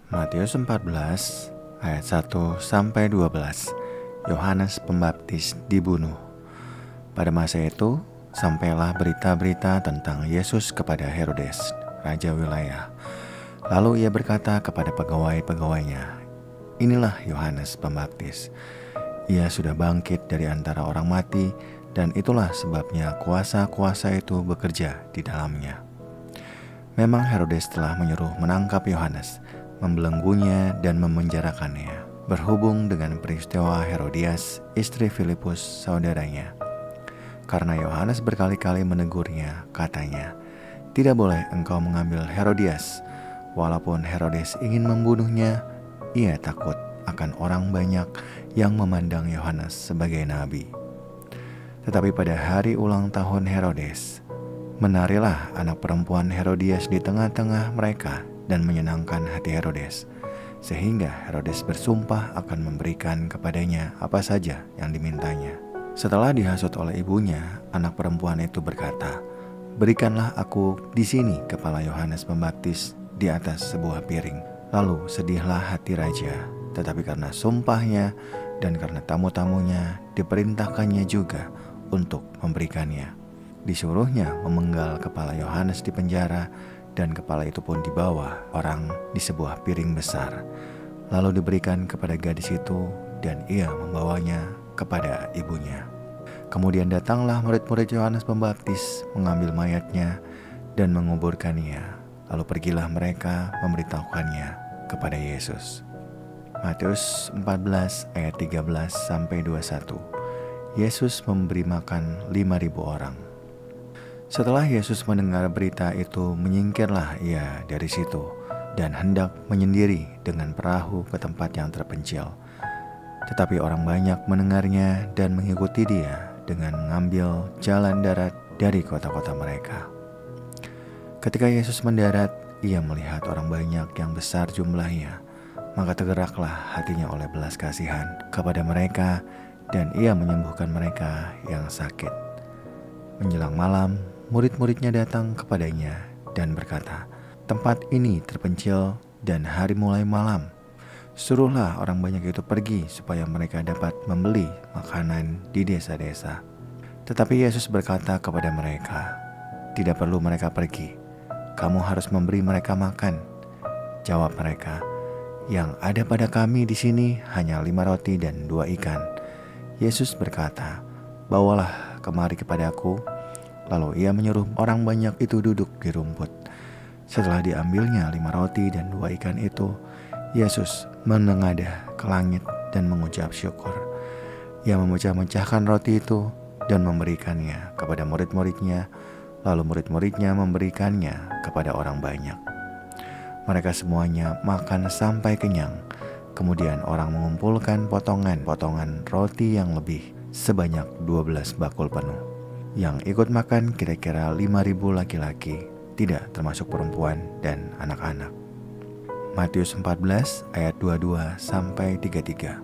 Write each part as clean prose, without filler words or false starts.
Matius 14 ayat 1-12. Yohanes Pembaptis dibunuh. Pada masa itu, sampailah berita-berita tentang Yesus kepada Herodes, raja wilayah. Lalu ia berkata kepada pegawai-pegawainya, "Inilah Yohanes Pembaptis. Ia sudah bangkit dari antara orang mati, dan itulah sebabnya kuasa-kuasa itu bekerja di dalamnya." Memang Herodes telah menyuruh menangkap Yohanes, membelenggunya dan memenjarakannya, berhubung dengan peristiwa Herodias, istri Filipus, saudaranya. Karena Yohanes berkali-kali menegurnya, katanya, "Tidak boleh engkau mengambil Herodias." Walaupun Herodes ingin membunuhnya, ia takut akan orang banyak yang memandang Yohanes sebagai nabi. Tetapi pada hari ulang tahun Herodes, menarilah anak perempuan Herodias di tengah-tengah mereka dan menyenangkan hati Herodes, sehingga Herodes bersumpah akan memberikan kepadanya apa saja yang dimintanya. Setelah dihasut oleh ibunya, anak perempuan itu berkata, "Berikanlah aku di sini kepala Yohanes Pembaptis di atas sebuah piring." Lalu sedihlah hati raja, tetapi karena sumpahnya dan karena tamu-tamunya diperintahkannya juga untuk memberikannya. Disuruhnya memenggal kepala Yohanes di penjara, dan kepala itu pun dibawa orang di sebuah piring besar. Lalu diberikan kepada gadis itu, dan ia membawanya kepada ibunya. Kemudian datanglah murid-murid Yohanes Pembaptis mengambil mayatnya dan menguburkannya. Lalu pergilah mereka memberitahukannya kepada Yesus. Matius 14 ayat 13-21. Yesus memberi makan 5.000 orang. Setelah Yesus mendengar berita itu, menyingkirlah ia dari situ dan hendak menyendiri dengan perahu ke tempat yang terpencil. Tetapi orang banyak mendengarnya dan mengikuti dia dengan mengambil jalan darat dari kota-kota mereka. Ketika Yesus mendarat, ia melihat orang banyak yang besar jumlahnya, maka tergeraklah hatinya oleh belas kasihan kepada mereka, dan ia menyembuhkan mereka yang sakit. Menjelang malam, murid-muridnya datang kepadanya dan berkata, "Tempat ini terpencil dan hari mulai malam. Suruhlah orang banyak itu pergi supaya mereka dapat membeli makanan di desa-desa." Tetapi Yesus berkata kepada mereka, "Tidak perlu mereka pergi. Kamu harus memberi mereka makan." Jawab mereka, "Yang ada pada kami di sini hanya 5 roti dan 2 ikan. Yesus berkata, "Bawalah kemari kepadaku." Lalu ia menyuruh orang banyak itu duduk di rumput. Setelah diambilnya 5 roti dan 2 ikan itu, Yesus menengadah ke langit dan mengucap syukur. Ia memecah-mecahkan roti itu dan memberikannya kepada murid-muridnya, lalu murid-muridnya memberikannya kepada orang banyak. Mereka semuanya makan sampai kenyang. Kemudian orang mengumpulkan potongan-potongan roti yang lebih sebanyak 12 bakul penuh. Yang ikut makan kira-kira 5.000 laki-laki, tidak termasuk perempuan dan anak-anak. Matius 14 ayat 22-33.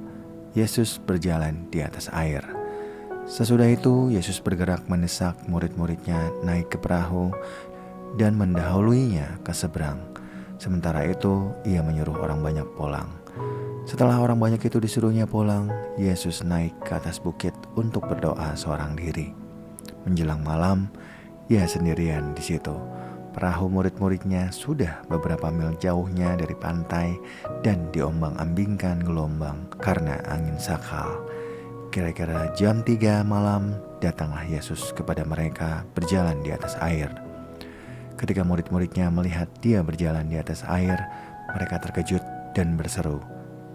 Yesus berjalan di atas air. Sesudah itu Yesus bergerak mendesak murid-muridnya naik ke perahu dan mendahuluinya ke seberang. Sementara itu ia menyuruh orang banyak pulang. Setelah orang banyak itu disuruhnya pulang, Yesus naik ke atas bukit untuk berdoa seorang diri. Menjelang malam, ia sendirian di situ. Perahu murid-muridnya sudah beberapa mil jauhnya dari pantai dan diombang-ambingkan gelombang karena angin sakal. Kira-kira jam 3 malam, datanglah Yesus kepada mereka berjalan di atas air. Ketika murid-muridnya melihat dia berjalan di atas air, mereka terkejut dan berseru,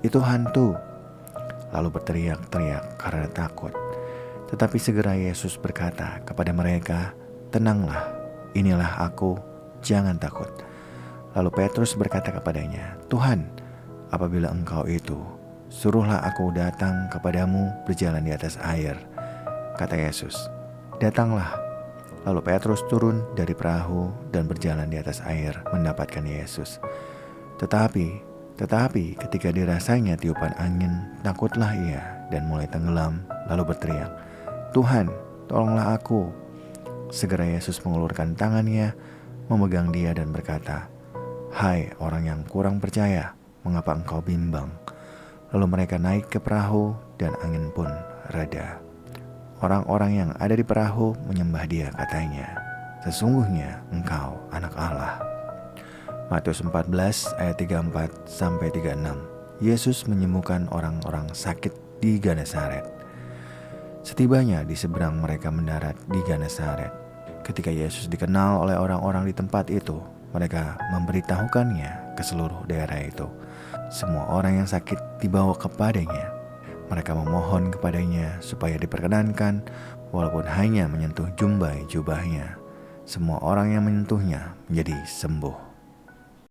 "Itu hantu!" Lalu berteriak-teriak karena takut. Tetapi segera Yesus berkata kepada mereka, "Tenanglah, inilah aku, jangan takut." Lalu Petrus berkata kepadanya, "Tuhan, apabila engkau itu, suruhlah aku datang kepadamu berjalan di atas air." Kata Yesus, "Datanglah." Lalu Petrus turun dari perahu dan berjalan di atas air mendapatkan Yesus. Tetapi ketika dirasanya tiupan angin, takutlah ia dan mulai tenggelam, lalu berteriak, "Tuhan, tolonglah aku." Segera Yesus mengulurkan tangannya, memegang dia dan berkata, "Hai orang yang kurang percaya, mengapa engkau bimbang?" Lalu mereka naik ke perahu dan angin pun reda. Orang-orang yang ada di perahu menyembah dia, katanya, "Sesungguhnya engkau anak Allah." Matius 14 ayat 34-36. Yesus menyembuhkan orang-orang sakit di Genesaret. Setibanya di seberang mereka mendarat di Genesaret. Ketika Yesus dikenal oleh orang-orang di tempat itu, mereka memberitahukannya ke seluruh daerah itu. Semua orang yang sakit dibawa kepadanya. Mereka memohon kepadanya supaya diperkenankan, walaupun hanya menyentuh jubahnya. Semua orang yang menyentuhnya menjadi sembuh.